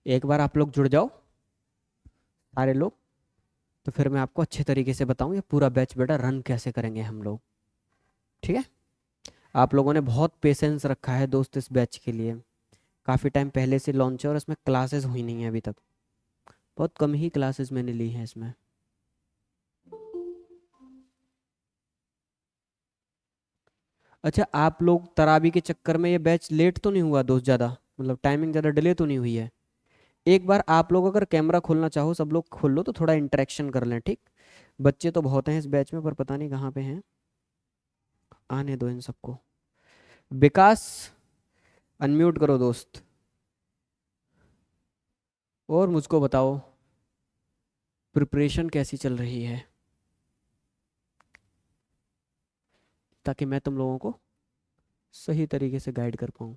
एक बार आप लोग जुड़ जाओ सारे लोग, तो फिर मैं आपको अच्छे तरीके से बताऊं ये पूरा बैच बेटा रन कैसे करेंगे हम लोग। ठीक है। आप लोगों ने बहुत पेशेंस रखा है दोस्त इस बैच के लिए। काफ़ी टाइम पहले से लॉन्च है और इसमें क्लासेस हुई नहीं है अभी तक। बहुत कम ही क्लासेस मैंने ली हैं इसमें। अच्छा, आप लोग तरावी के चक्कर में ये बैच लेट तो नहीं हुआ दोस्त ज़्यादा? मतलब टाइमिंग ज़्यादा डिले तो नहीं हुई है? एक बार आप लोग अगर कैमरा खोलना चाहो सब लोग खोल लो तो थोड़ा इंटरेक्शन कर लें, ठीक? बच्चे तो बहुत हैं इस बैच में पर पता नहीं कहाँ पे हैं। आने दो इन सबको। विकास, अनम्यूट करो दोस्त। और मुझको बताओ प्रिपरेशन कैसी चल रही है, ताकि मैं तुम लोगों को सही तरीके से गाइड कर पाऊँ।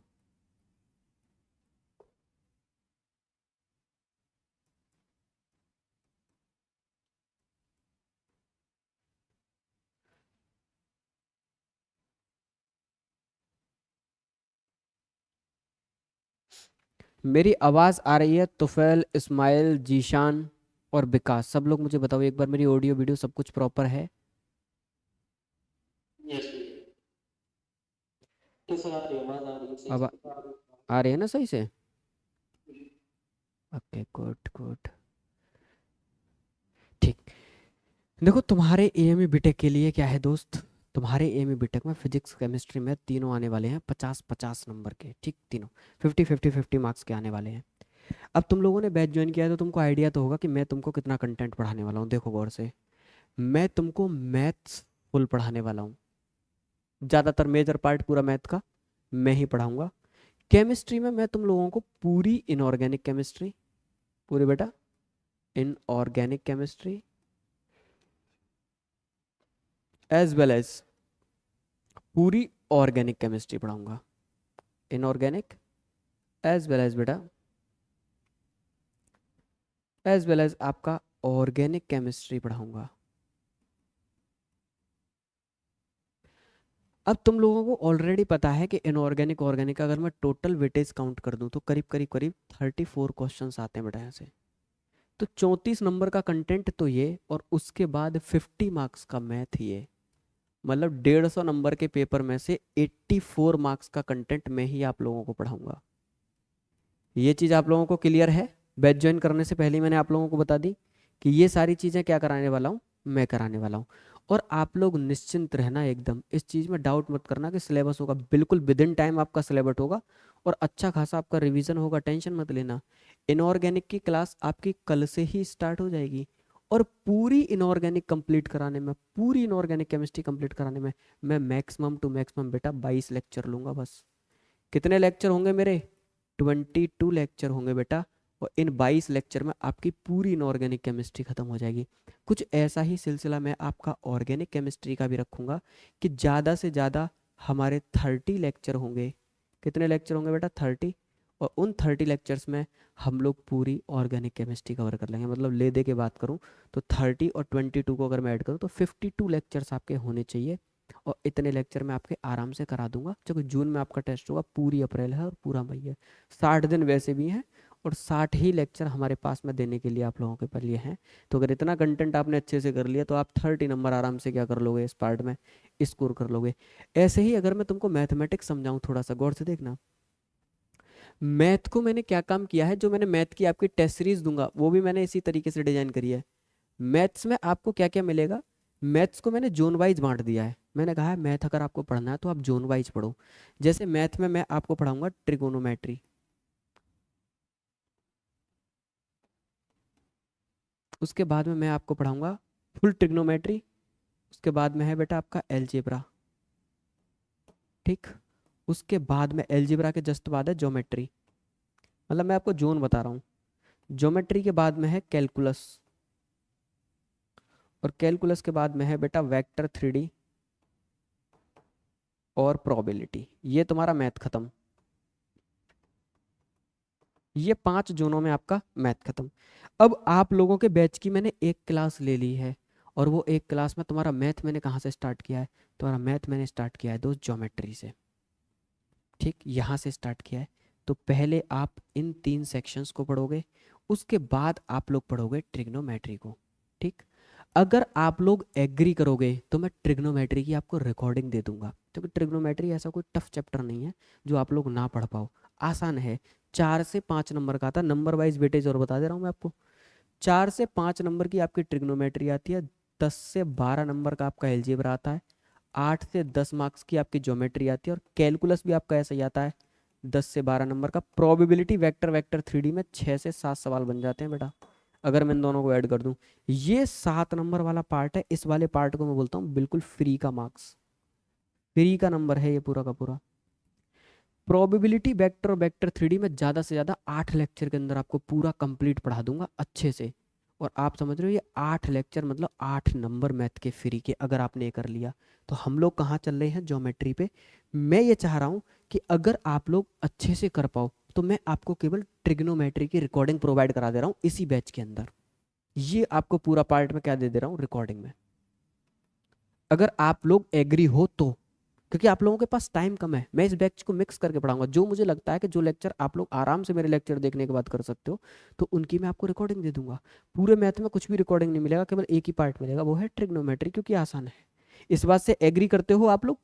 मेरी आवाज़ आ रही है? तुफैल, इस्माइल, जीशान और विकास, सब लोग मुझे बताओ एक बार मेरी ऑडियो वीडियो सब कुछ प्रॉपर है? यस भैया। तो सर आ रही है, आवाज आ रही है सही अब से। आ रही है ना सही से? Okay, good good. ठीक। देखो तुम्हारे एएमई बीटेक के लिए क्या है दोस्त, तुम्हारे एएमई बीटेक में फिजिक्स केमिस्ट्री में तीनों आने वाले हैं 50-50 नंबर के, ठीक? तीनों 50-50-50 मार्क्स के आने वाले हैं। अब तुम लोगों ने बैच ज्वाइन किया है तो तुमको आइडिया तो होगा कि मैं तुमको कितना कंटेंट पढ़ाने वाला हूँ। देखो गौर से, मैं तुमको मैथ्स फुल पढ़ाने वाला हूँ। ज़्यादातर मेजर पार्ट पूरा मैथ का मैं ही पढ़ाऊंगा। केमिस्ट्री में मैं तुम लोगों को पूरी इनऑर्गेनिक केमिस्ट्री, पूरी बेटा inorganic chemistry as well as पूरी ऑर्गेनिक केमिस्ट्री पढ़ाऊंगा। इनऑर्गेनिक एज वेल एज बेटा एज वेल एज आपका ऑर्गेनिक केमिस्ट्री पढ़ाऊंगा। अब तुम लोगों को ऑलरेडी पता है कि इनऑर्गेनिक ऑर्गेनिक का अगर मैं टोटल वेटेज काउंट कर दूं तो करीब करीब करीब 34 क्वेश्चंस आते हैं बेटा यहाँ से। तो 34 नंबर का कंटेंट तो ये, और उसके बाद 50 मार्क्स का मैथ ये। मतलब 150 नंबर के पेपर में से 84 मार्क्स का कंटेंट मैं ही आप लोगों को पढ़ाऊंगा। ये चीज़ आप लोगों को क्लियर है? बैच ज्वाइन करने से पहले ही मैंने आप लोगों को बता दी कि ये सारी चीज़ें क्या कराने वाला हूँ, मैं कराने वाला हूँ। और आप लोग निश्चिंत रहना, एकदम इस चीज़ में डाउट मत करना कि सिलेबस होगा, बिल्कुल विद इन टाइम आपका सिलेबस होगा और अच्छा खासा आपका रिवीजन होगा, टेंशन मत लेना। इनऑर्गेनिक की क्लास आपकी कल से ही स्टार्ट हो जाएगी और पूरी इनऑर्गेनिक कंप्लीट कराने में, पूरी इनऑर्गेनिक केमिस्ट्री कंप्लीट कराने में मैं मैक्सिमम टू मैक्सिमम बेटा 22 लेक्चर लूँगा बस। कितने लेक्चर होंगे मेरे? 22 लेक्चर होंगे बेटा। और इन 22 लेक्चर में आपकी पूरी इनऑर्गेनिक केमिस्ट्री खत्म हो जाएगी। कुछ ऐसा ही सिलसिला मैं आपका ऑर्गेनिक केमिस्ट्री का भी रखूंगा कि ज़्यादा से ज़्यादा हमारे 30 लेक्चर होंगे। कितने लेक्चर होंगे बेटा? 30। और उन 30 लेक्चर्स में हम लोग पूरी ऑर्गेनिक केमिस्ट्री कवर कर लेंगे। मतलब ले दे के बात करूँ तो 30 और 22 को अगर मैं ऐड करूँ तो 52 लेक्चर्स आपके होने चाहिए। और इतने लेक्चर मैं आपके आराम से करा दूंगा, क्योंकि जून में आपका टेस्ट होगा, पूरी अप्रैल है और पूरा मई है। 60 दिन वैसे भी हैं और 60 ही लेक्चर हमारे पास में देने के लिए आप लोगों के लिए हैं। तो अगर इतना कंटेंट आपने अच्छे से कर लिया तो आप 30 नंबर आराम से क्या कर लोगे, इस पार्ट में स्कोर कर लोगे। ऐसे ही अगर मैं तुमको मैथमेटिक्स समझाऊं, थोड़ा सा गौर से देखना। मैथ को मैंने क्या काम किया है, जो मैंने मैथ की आपकी टेस्ट सीरीज दूंगा वो भी मैंने इसी तरीके से डिजाइन करी है। मैथ्स में आपको क्या क्या मिलेगा, मैथ्स को मैंने जोन वाइज बांट दिया है। मैंने कहा है मैथ अगर आपको पढ़ना है तो आप जोन वाइज पढ़ो। जैसे मैथ में मैं आपको पढ़ाऊंगा ट्रिगोनोमेट्री, उसके बाद में मैं आपको पढ़ाऊंगा फुल ट्रिग्नोमेट्री, उसके बाद में है बेटा आपका एलजेब्रा, ठीक? उसके बाद में एलजेब्रा के जस्ट बाद है ज्योमेट्री। मतलब मैं आपको जोन बता रहा हूँ। ज्योमेट्री के बाद में है कैलकुलस, और कैलकुलस के बाद में है बेटा वेक्टर 3D और प्रोबेबिलिटी। ये तुम्हारा मैथ खत्म। ये 5 जोनों में आपका मैथ खत्म। अब आप लोगों के बैच की मैंने एक क्लास ले ली है, और वो एक क्लास में तुम्हारा मैथ मैंने कहाँ से स्टार्ट किया है? तुम्हारा मैथ मैंने स्टार्ट किया है दोस्त ज्योमेट्री से, ठीक? यहाँ से स्टार्ट किया है। तो पहले आप इन 3 सेक्शंस को पढ़ोगे, उसके बाद आप लोग पढ़ोगे ट्रिग्नोमेट्री को। ठीक, अगर आप लोग एग्री करोगे तो मैं ट्रिग्नोमेट्री की आपको रिकॉर्डिंग दे दूंगा, क्योंकि ट्रिग्नोमेट्री ऐसा कोई टफ चैप्टर नहीं है जो आप लोग ना पढ़ पाओ, आसान है। 4 से 5 नंबर का आता, नंबर वाइज वेटेज और बता दे रहा हूँ मैं आपको। 4 से 5 नंबर की आपकी ट्रिग्नोमेट्री आती है, 10 से 12 नंबर का आपका एलजेब्रा आता है, 8 से 10 मार्क्स की आपकी ज्योमेट्री आती है, और कैलकुलस भी आपका ऐसा ही आता है 10 से 12 नंबर का। प्रोबेबिलिटी वेक्टर वेक्टर 3D में 6 से 7 सवाल बन जाते हैं बेटा, अगर मैं इन दोनों को ऐड कर दूं। ये 7 नंबर वाला पार्ट है, इस वाले पार्ट को मैं बोलता हूँ बिल्कुल फ्री का मार्क्स, फ्री का नंबर है ये पूरा का पूरा। प्रोबेबिलिटी वेक्टर और वेक्टर 3D में ज़्यादा से ज़्यादा 8 लेक्चर के अंदर आपको पूरा कंप्लीट पढ़ा दूंगा अच्छे से। और आप समझ रहे हो ये 8 लेक्चर मतलब 8 नंबर मैथ के फ्री के, अगर आपने ये कर लिया तो हम लोग कहाँ चल रहे हैं, ज्योमेट्री पे। मैं ये चाह रहा हूँ कि अगर आप लोग अच्छे से कर पाओ तो मैं आपको केवल ट्रिग्नोमेट्री की रिकॉर्डिंग प्रोवाइड करा दे रहा हूँ इसी बैच के अंदर। ये आपको पूरा पार्ट में क्या दे दे रहा हूँ, रिकॉर्डिंग में, अगर आप लोग एग्री हो तो। क्योंकि आप लोगों के पास टाइम कम है, मैं इस बैच को मिक्स करके पढ़ाऊंगा। जो मुझे लगता है कि जो लेक्चर आप लोग आराम से मेरे लेक्चर देखने के बाद कर सकते हो, तो उनकी मैं आपको रिकॉर्डिंग दे दूंगा। पूरे मैथ में कुछ भी रिकॉर्डिंग नहीं मिलेगा, केवल एक ही पार्ट मिलेगा, वो है ट्रिग्नोमेट्री, क्योंकि आसान है। इस बात से एग्री करते हो आप लोग,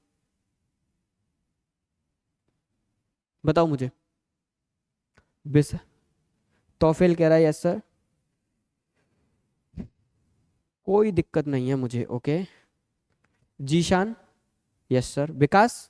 बताओ मुझे। बिस तौफिल कह रहा है यस सर, कोई दिक्कत नहीं है मुझे, okay. Zeeshan yes sir. Vikas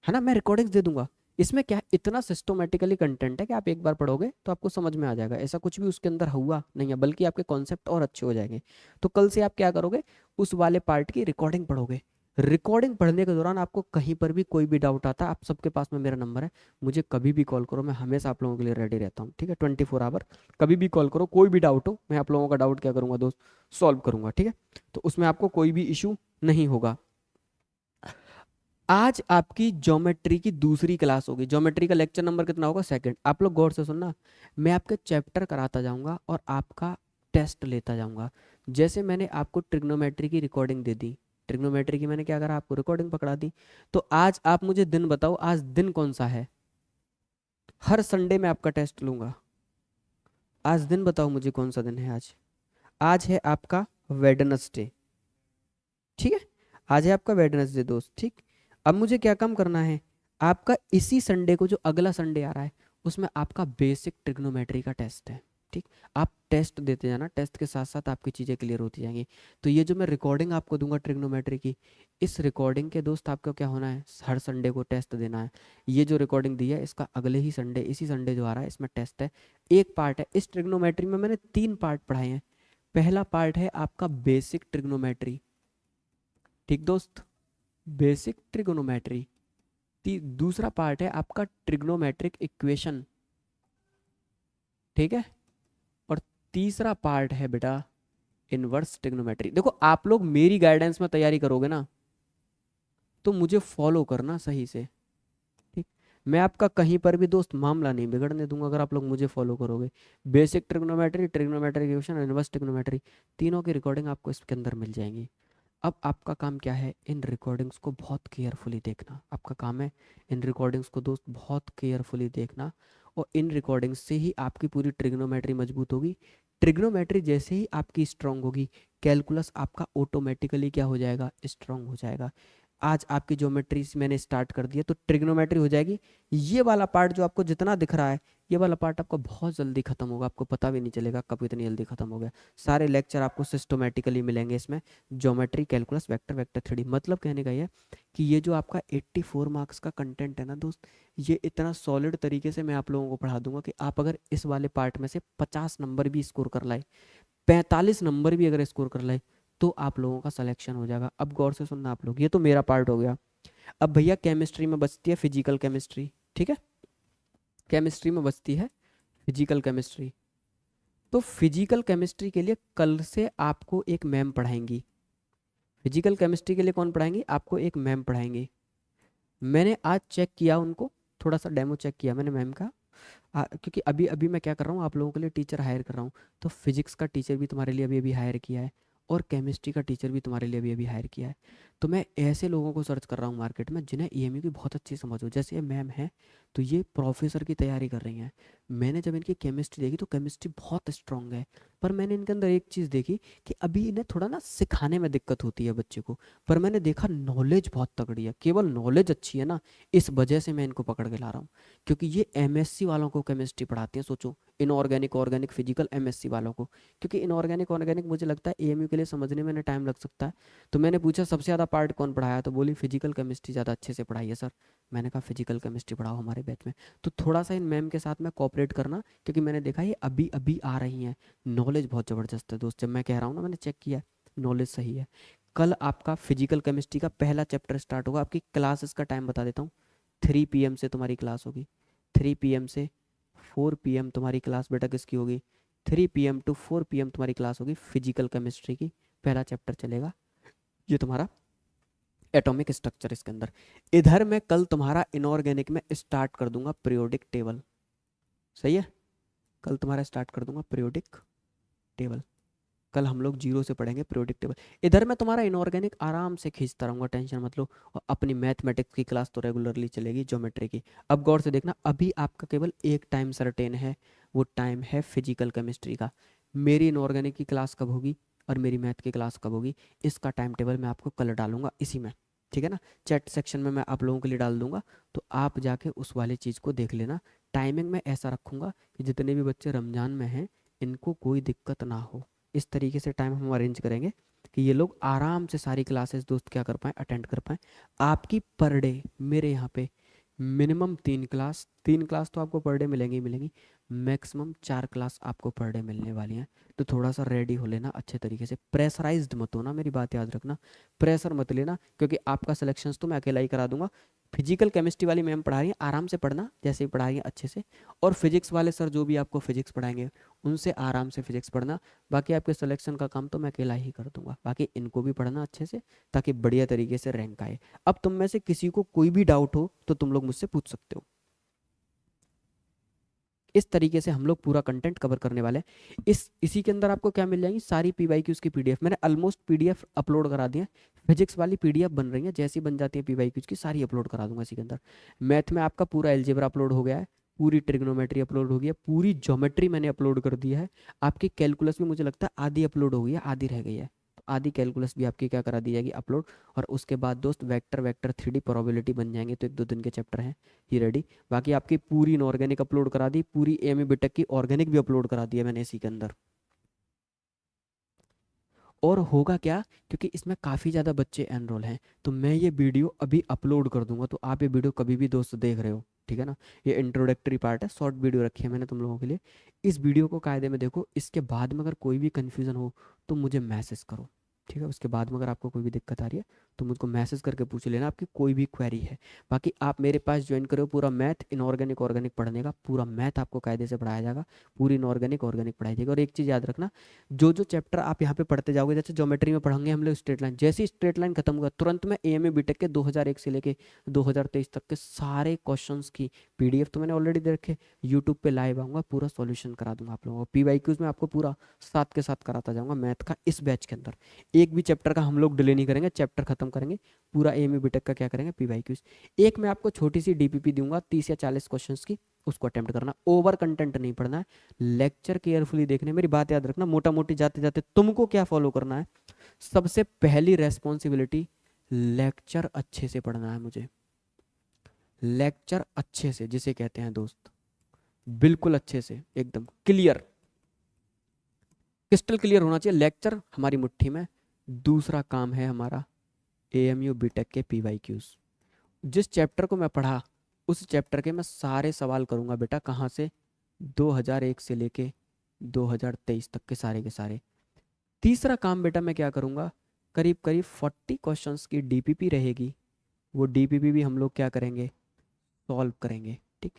है ना, मैं रिकॉर्डिंग्स दे दूंगा। इसमें क्या है, इतना सिस्टोमेटिकली कंटेंट है कि आप एक बार पढ़ोगे तो आपको समझ में आ जाएगा, ऐसा कुछ भी उसके अंदर हुआ नहीं है, बल्कि आपके कॉन्सेप्ट और अच्छे हो जाएंगे। तो कल से आप क्या करोगे, उस वाले पार्ट की रिकॉर्डिंग पढ़ोगे। रिकॉर्डिंग पढ़ने के दौरान आपको कहीं पर भी कोई भी डाउट आता है, आप सबके पास में मेरा नंबर है, मुझे कभी भी कॉल करो, मैं हमेशा आप लोगों के लिए रेडी रहता हूँ। ठीक है, 24 आवर कभी भी कॉल करो, कोई भी डाउट हो, मैं आप लोगों का डाउट क्या करूँगा दोस्त, सॉल्व करूँगा। ठीक है, तो उसमें आपको कोई भी इशू नहीं होगा। आज आपकी ज्योमेट्री की दूसरी क्लास होगी। ज्योमेट्री का लेक्चर नंबर कितना होगा, सेकंड। आप लोग गौर से सुनना, मैं आपके चैप्टर कराता जाऊंगा और आपका टेस्ट लेता जाऊंगा। जैसे मैंने आपको ट्रिग्नोमेट्री की रिकॉर्डिंग दे दी, ट्रिग्नोमेट्री की मैंने क्या करा, आपको रिकॉर्डिंग पकड़ा दी। तो आज आप मुझे दिन बताओ, आज दिन कौन सा है। हर संडे में आपका टेस्ट लूंगा। आज दिन बताओ मुझे कौन सा दिन है आज। आज है आपका वेडनेसडे, ठीक है, आज है आपका वेडनेसडे दोस्त। ठीक, अब मुझे क्या काम करना है, आपका इसी संडे को, जो अगला संडे आ रहा है, उसमें आपका बेसिक ट्रिग्नोमेट्री का टेस्ट है। ठीक, आप टेस्ट देते जाना, टेस्ट के साथ साथ आपकी चीज़ें क्लियर होती जाएंगी। तो ये जो मैं रिकॉर्डिंग आपको दूंगा ट्रिग्नोमेट्री की, इस रिकॉर्डिंग के दोस्त आपको क्या होना है, हर संडे को टेस्ट देना है। ये जो रिकॉर्डिंग दी है, इसका अगले ही संडे, इसी संडे जो आ रहा है, इसमें टेस्ट है। एक पार्ट है इस ट्रिग्नोमेट्री में, मैंने 3 पार्ट पढ़ाए हैं। पहला पार्ट है आपका बेसिक ट्रिग्नोमेट्री, ठीक दोस्त, बेसिक ट्रिग्नोमेट्री। दूसरा पार्ट है आपका ट्रिग्नोमेट्रिक इक्वेशन, ठीक है, और तीसरा पार्ट है बेटा इनवर्स ट्रिग्नोमेट्री। देखो, आप लोग मेरी गाइडेंस में तैयारी करोगे ना, तो मुझे फॉलो करना सही से। ठीक, मैं आपका कहीं पर भी दोस्त मामला नहीं बिगड़ने दूंगा अगर आप लोग मुझे फॉलो करोगे। Basic trigonometry, trigonometric equation, inverse trigonometry, तीनों की रिकॉर्डिंग आपको इसके अंदर मिल जाएंगी। अब आपका काम क्या है, इन रिकॉर्डिंग्स को बहुत केयरफुली देखना। आपका काम है इन रिकॉर्डिंग्स को दोस्त बहुत केयरफुली देखना, और इन रिकॉर्डिंग्स से ही आपकी पूरी ट्रिग्नोमेट्री मजबूत होगी। ट्रिग्नोमेट्री जैसे ही आपकी स्ट्रांग होगी, कैलकुलस आपका ऑटोमेटिकली क्या हो जाएगा, स्ट्रांग हो जाएगा। आज आपकी ज्योमेट्री से मैंने स्टार्ट कर दिया तो ट्रिग्नोमेट्री हो जाएगी। ये वाला पार्ट जो आपको जितना दिख रहा है, ये वाला पार्ट आपका बहुत जल्दी खत्म होगा, आपको पता भी नहीं चलेगा कब इतनी जल्दी खत्म हो गया। सारे लेक्चर आपको सिस्टोमेटिकली मिलेंगे इसमें, geometry, calculus, vector, vector 3D। मतलब कहने का ये कि ये जो आपका 84 मार्क्स का कंटेंट है ना दोस्त, ये इतना सॉलिड तरीके से मैं आप लोगों को पढ़ा दूंगा कि आप अगर इस वाले पार्ट में से 50 नंबर भी स्कोर कर लाए, 45 नंबर भी अगर स्कोर कर लाए, तो आप लोगों का सिलेक्शन हो जाएगा। अब गौर से सुनना आप लोग, ये तो मेरा पार्ट हो गया। अब भैया केमिस्ट्री में बचती है फिजिकल केमिस्ट्री, ठीक है, केमिस्ट्री में बचती है फिजिकल केमिस्ट्री। तो फिजिकल केमिस्ट्री के लिए कल से आपको एक मैम पढ़ाएंगी। फिजिकल केमिस्ट्री के लिए कौन पढ़ाएंगी, आपको एक मैम पढ़ाएंगी। मैंने आज चेक किया उनको, थोड़ा सा डेमो चेक किया मैंने मैम का। क्योंकि अभी अभी मैं क्या कर रहा हूँ, आप लोगों के लिए टीचर हायर कर रहा हूँ। तो फिजिक्स का टीचर भी तुम्हारे लिए अभी अभी हायर किया है, और केमिस्ट्री का टीचर भी तुम्हारे लिए अभी अभी हायर किया है। तो मैं ऐसे लोगों को सर्च कर रहा हूँ मार्केट में जिन्हें ईएमयू की बहुत अच्छी समझ हो। जैसे ये मैम है, तो ये प्रोफेसर की तैयारी कर रही हैं। मैंने जब इनकी केमिस्ट्री देखी तो केमिस्ट्री बहुत स्ट्रांग है, पर मैंने इनके अंदर एक चीज़ देखी कि अभी इन्हें थोड़ा ना सिखाने में दिक्कत होती है बच्चे को। पर मैंने देखा नॉलेज बहुत तगड़ी है, केवल नॉलेज अच्छी है ना, इस वजह से मैं इनको पकड़ के ला रहा हूँ। क्योंकि ये एमएससी वालों को केमिस्ट्री पढ़ाती हैं, सोचो, इनऑर्गेनिक, ऑर्गेनिक, फिजिकल, एमएससी वालों को। क्योंकि इनऑर्गेनिक ऑर्गेनिक मुझे लगता है एएमयू के लिए समझने में टाइम लग सकता है। तो मैंने पूछा सबसे ज़्यादा पार्ट कौन पढ़ाया, तो बोली फिजिकल केमिस्ट्री ज़्यादा अच्छे से पढ़ाई है सर। मैंने कहा फिजिकल केमिस्ट्री पढ़ाओ हमारे बैच में। तो थोड़ा सा इन मैम के साथ में कोऑपरेट करना, क्योंकि मैंने देखा ये अभी अभी आ रही हैं। नॉलेज बहुत ज़बरदस्त है दोस्त, जब मैं कह रहा हूँ ना, मैंने चेक किया, नॉलेज सही है। कल आपका फिजिकल केमिस्ट्री का पहला चैप्टर स्टार्ट होगा। आपकी क्लासेस का टाइम बता देता हूँ। 3 PM से तुम्हारी क्लास होगी। 3 PM से 4 PM तुम्हारी क्लास बेटा किसकी होगी? 3 PM to 4 PM तुम्हारी क्लास होगी फिजिकल केमिस्ट्री की। पहला चैप्टर चलेगा, ये तुम्हारा एटॉमिक स्ट्रक्चर इसके अंदर। इधर मैं कल तुम्हारा इनऑर्गेनिक में स्टार्ट कर दूंगा पीरियोडिक टेबल। सही है, कल तुम्हारा स्टार्ट कर दूंगा पीरियोडिक टेबल। कल हम लोग जीरो से पढ़ेंगे पीरियोडिक टेबल। इधर मैं तुम्हारा इनऑर्गेनिक आराम से खींचता रहूंगा, टेंशन मत लो। और अपनी मैथमेटिक्स की क्लास तो रेगुलरली चलेगी, ज्योमेट्री की। अब गौर से देखना, अभी आपका केवल एक टाइम सर्टेन है, वो टाइम है फिजिकल केमिस्ट्री का। मेरी इनऑर्गेनिक की क्लास कब होगी और मेरी मैथ की क्लास कब होगी, इसका टाइम टेबल मैं आपको कल डालूंगा इसी में, ठीक है ना। चैट सेक्शन में मैं आप लोगों के लिए डाल दूंगा, तो आप जाके उस वाली चीज़ को देख लेना। टाइमिंग में ऐसा रखूंगा कि जितने भी बच्चे रमज़ान में हैं इनको कोई दिक्कत ना हो। इस तरीके से टाइम हम अरेंज करेंगे कि ये लोग आराम से सारी क्लासेस दोस्त क्या कर पाएँ, अटेंड कर पाएँ। आपकी पर डे मेरे यहाँ पे मिनिमम 3 क्लास, 3 क्लास तो आपको पर डे मिलेंगी ही मिलेंगी, मैक्सिमम 4 क्लास आपको पर डे मिलने वाली हैं। तो थोड़ा सा रेडी हो लेना अच्छे तरीके से, प्रेशराइज्ड मत होना, मेरी बात याद रखना, प्रेशर मत लेना, क्योंकि आपका सिलेक्शंस तो मैं अकेला ही करा दूंगा। फिजिकल केमिस्ट्री वाली मैम पढ़ा रही हैं, आराम से पढ़ना जैसे ही पढ़ा रही हैं अच्छे से। और फिजिक्स वाले सर जो भी आपको फिजिक्स पढ़ाएंगे उनसे आराम से फिजिक्स पढ़ना। बाकी आपके सिलेक्शन का काम तो मैं अकेला ही कर दूंगा। बाकी इनको भी पढ़ना अच्छे से, ताकि बढ़िया तरीके से रैंक आए। अब तुम में से किसी को कोई भी डाउट हो तो तुम लोग मुझसे पूछ सकते हो। इस तरीके से हम लोग पूरा कंटेंट कवर करने वाले हैं। इसी के अंदर आपको क्या मिल जाएंगी, सारी पीवाईक्यूज की पीडीएफ। मैंने ऑलमोस्ट पीडीएफ अपलोड करा दी है। फिजिक्स वाली पीडीएफ बन रही है, जैसी बन जाती है पीवाईक्यूज की सारी अपलोड करा दूंगा इसी के अंदर। मैथ में आपका पूरा एलजेब्रा अपलोड हो गया है, पूरी ट्रिग्नोमेट्री अपलोड हो गई है, पूरी ज्योमेट्री मैंने अपलोड कर दी है। आपकी कैलकुलस भी मुझे लगता है आधी अपलोड हो गई है, आधी रह गई है। तो आधी कैलकुलस भी आपकी क्या करा दी जाएगी, अपलोड। और उसके बाद दोस्त वेक्टर, वेक्टर 3D प्रोबेबिलिटी बन जाएंगे, तो 1-2 दिन के चैप्टर हैं ये रेडी। बाकी आपकी पूरी इनऑर्गेनिक अपलोड करा दी, पूरी एएमए बीटेक की ऑर्गेनिक भी अपलोड करा दी है मैंने इसी के अंदर। और होगा क्या, क्योंकि इसमें काफ़ी ज़्यादा बच्चे एनरोल हैं, तो मैं ये वीडियो अभी अपलोड कर दूंगा। तो आप ये वीडियो कभी भी दोस्त देख रहे हो, ठीक है ना। ये इंट्रोडक्टरी पार्ट है, शॉर्ट वीडियो रखी है मैंने तुम लोगों के लिए। इस वीडियो को कायदे में देखो, इसके बाद में अगर कोई भी कन्फ्यूज़न हो तो मुझे मैसेज करो, ठीक है। उसके बाद में अगर आपको कोई भी दिक्कत आ रही है तो मुझको मैसेज करके पूछ लेना, आपकी कोई भी क्वेरी है। बाकी आप मेरे पास ज्वाइन करो, पूरा मैथ इनऑर्गेनिक ऑर्गेनिक पढ़ने का, पूरा मैथ आपको कायदे से पढ़ाया जाएगा, पूरी इनऑर्गेनिक ऑर्गेनिक पढ़ाई जाएगी। और एक चीज़ याद रखना, जो जो चैप्टर आप यहाँ पे पढ़ते जाओगे, जैसे ज्योमेट्री में पढ़ेंगे हम लोग स्ट्रेट लाइन, जैसे ही स्ट्रेट लाइन खत्म होगा तुरंत मैं एएमए बीटेक के 2001 से लेके 2023 तक के सारे क्वेश्चंस की पीडीएफ तो मैंने ऑलरेडी दे रखे, यूट्यूब पे लाइव आऊँगा, पूरा सॉल्यूशन करा दूंगा आप लोगों को। पीवाईक्यूज में आपको पूरा साथ के साथ कराता जाऊँगा मैथ का इस बैच के अंदर। एक भी चैप्टर का हम लोग डिले नहीं करेंगे, चैप्टर खत्म करेंगे, पूरा एएमए बीटेक का क्या करेंगे, पीवाईक्यूज। एक मैं आपको छोटी सी डीपीपी दूंगा 30 या 40 क्वेश्चंस की, उसको अटेम्प्ट करना, ओवर कंटेंट नहीं पढ़ना है, लेक्चर केयरफुली देखने। मेरी बात याद रखना, मोटा मोटी जाते जाते तुमको क्या फॉलो करना है, सबसे पहली रेस्पॉन्सिबिलिटी, लेक्चर अच्छे से पढ़ना है मुझे। लेक्चर अच्छे से जिसे कहते हैं दोस्त, बिल्कुल अच्छे से, एकदम क्लियर, क्रिस्टल क्लियर होना चाहिए लेक्चर हमारी मुट्ठी में। दूसरा काम है हमारा एएमयू बीटेक के पीवाईक्यूज। जिस चैप्टर को मैं पढ़ा उस चैप्टर के मैं सारे सवाल करूंगा बेटा, कहाँ से, 2001 से लेके 2023 तक के सारे के सारे। तीसरा काम बेटा मैं क्या करूंगा, करीब करीब 40 क्वेश्चंस की डीपीपी रहेगी, वो डीपीपी भी हम लोग क्या करेंगे, सॉल्व करेंगे, ठीक।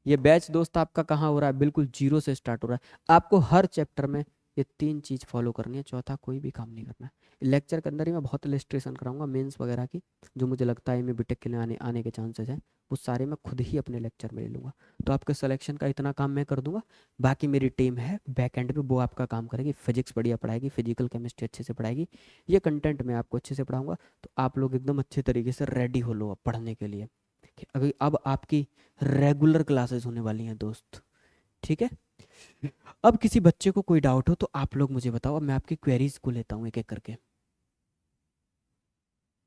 ये बैच दोस्त आपका कहाँ हो रहा है, बिल्कुल जीरो से स्टार्ट हो रहा है। आपको हर चैप्टर में ये 3 चीज़ फॉलो करनी है, चौथा कोई भी काम नहीं करना है। लेक्चर के अंदर ही मैं बहुत इलस्ट्रेशन कराऊंगा मेंस वगैरह की, जो मुझे लगता है मैं बीटेक के लिए आने आने के चांसेस हैं, वो सारे मैं खुद ही अपने लेक्चर में ले लूँगा। तो आपके सिलेक्शन का इतना काम मैं कर दूंगा। बाकी मेरी टीम है बैक एंड पे, वो आपका काम करेगी, फिजिक्स बढ़िया पढ़ाएगी, फिजिकल केमिस्ट्री अच्छे से पढ़ाएगी, ये कंटेंट मैं आपको अच्छे से पढ़ाऊंगा। तो आप लोग एकदम अच्छे तरीके से रेडी हो लो अब पढ़ने के लिए कि अभी अब आपकी रेगुलर क्लासेस होने वाली हैं दोस्त। ठीक है, अब किसी बच्चे को कोई डाउट हो तो आप लोग मुझे बताओ, अब मैं आपकी क्वेरीज को लेता हूँ एक एक करके। सर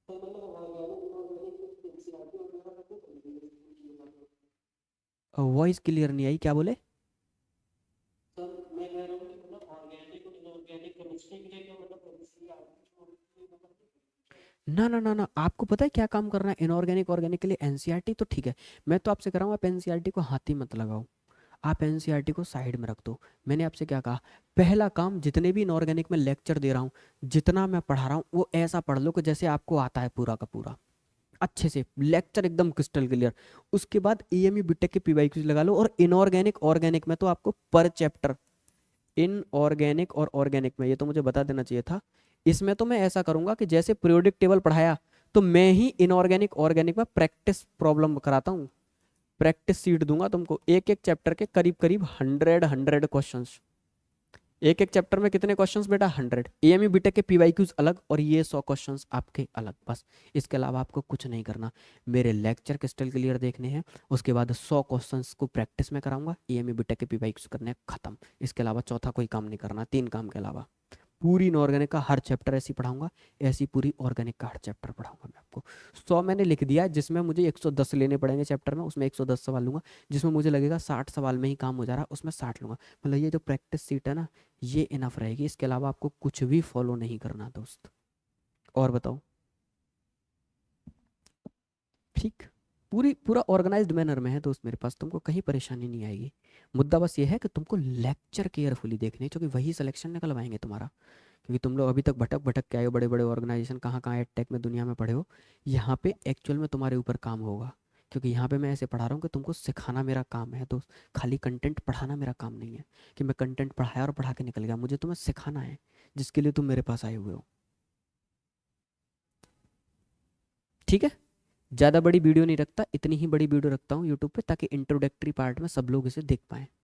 मतलब ऑर्गेनिक इनऑर्गेनिक एनसीईआरटी वगैरह का कुछ नहीं वॉइस क्लियर नहीं आई, क्या बोले? सर मैं कह रहा हूँ कि मतलब ऑर्गेनिक और इनऑर्गेनिक केमिस्ट्री के लिए क्या मतलब एनसीईआरटी ना ना ना ना, आपको पता है क्या काम करना है इनऑर्गेनिक ऑर्गेनिक के लिए? एनसीईआरटी तो ठीक है, मैं तो आपसे कह रहा हूँ आप एनसीईआरटी को हाथ ही मत लगाओ, आप एनसीईआरटी को साइड में रख दो। मैंने आपसे क्या कहा, पहला काम, जितने भी इनऑर्गेनिक में लेक्चर दे रहा हूँ, जितना मैं पढ़ा रहा हूँ वो ऐसा पढ़ लो कि जैसे आपको आता है पूरा का पूरा, अच्छे से लेक्चर एकदम क्रिस्टल क्लियर। उसके बाद ईएमयू बीटेक के पीवाईक्यूज लगा लो, और इनऑर्गेनिक ऑर्गेनिक में तो आपको पर चैप्टर, इनऑर्गेनिक और ऑर्गेनिक में, ये तो मुझे बता देना चाहिए था, इसमें तो मैं ऐसा करूंगा कि जैसे पीरियोडिक टेबल पढ़ाया, तो मैं ही इनऑर्गेनिक ऑर्गेनिक में प्रैक्टिस प्रॉब्लम कराता हूँ, प्रैक्टिस सीट दूंगा तुमको, एक एक चैप्टर के करीब करीब 100 क्वेश्चंस। एक एक चैप्टर में कितने क्वेश्चंस बेटा? 100। एएमयू बीटेक के पीवाईक्यूज अलग और ये 100 क्वेश्चंस आपके अलग, बस। इसके अलावा आपको कुछ नहीं करना, मेरे लेक्चर क्रिस्टल क्लियर देखने हैं, उसके बाद 100 क्वेश्चंस को प्रैक्टिस में कराऊंगा, एएमयू बीटेक के पीवाईक्यूज करने हैं, खत्म। इसके अलावा चौथा कोई काम नहीं करना, 3 काम के अलावा। पूरी इनऑर्गेनिक का हर चैप्टर ऐसी पढ़ाऊंगा, ऐसी पूरी ऑर्गेनिक का हर चैप्टर पढ़ाऊंगा मैं आपको। 100 मैंने लिख दिया है, जिसमें मुझे 110 लेने पड़ेंगे चैप्टर में, उसमें 110 सवाल लूंगा। जिसमें मुझे लगेगा 60 सवाल में ही काम हो जा रहा है, उसमें 60 लूंगा। मतलब ये जो प्रैक्टिस सीट है ना, ये इनफ रहेगी, इसके अलावा आपको कुछ भी फॉलो नहीं करना दोस्त। और बताओ? ठीक, पूरी पूरा ऑर्गेनाइज्ड मैनर में है दोस्त मेरे पास, तुमको कहीं परेशानी नहीं आएगी। मुद्दा बस ये है कि तुमको लेक्चर केयरफुली देखने हैं, क्योंकि वही सिलेक्शन निकलवाएंगे तुम्हारा। क्योंकि तुम लोग अभी तक भटक भटक के आए हो, बड़े बड़े ऑर्गेनाइजेशन कहाँ कहाँ एडटेक में दुनिया में पढ़े हो, यहाँ पे एक्चुअल में तुम्हारे ऊपर काम होगा। क्योंकि यहाँ पे मैं ऐसे पढ़ा रहा हूँ कि तुमको सिखाना मेरा काम है दोस्त, खाली कंटेंट पढ़ाना मेरा काम नहीं है, कि मैं कंटेंट पढ़ाया और पढ़ा के निकल गया। मुझे तुम्हें सिखाना है, जिसके लिए तुम मेरे पास आए हुए हो। ठीक है, ज़्यादा बड़ी वीडियो नहीं रखता, इतनी ही बड़ी वीडियो रखता हूँ यूट्यूब पे, ताकि इंट्रोडक्टरी पार्ट में सब लोग इसे देख पाएँ।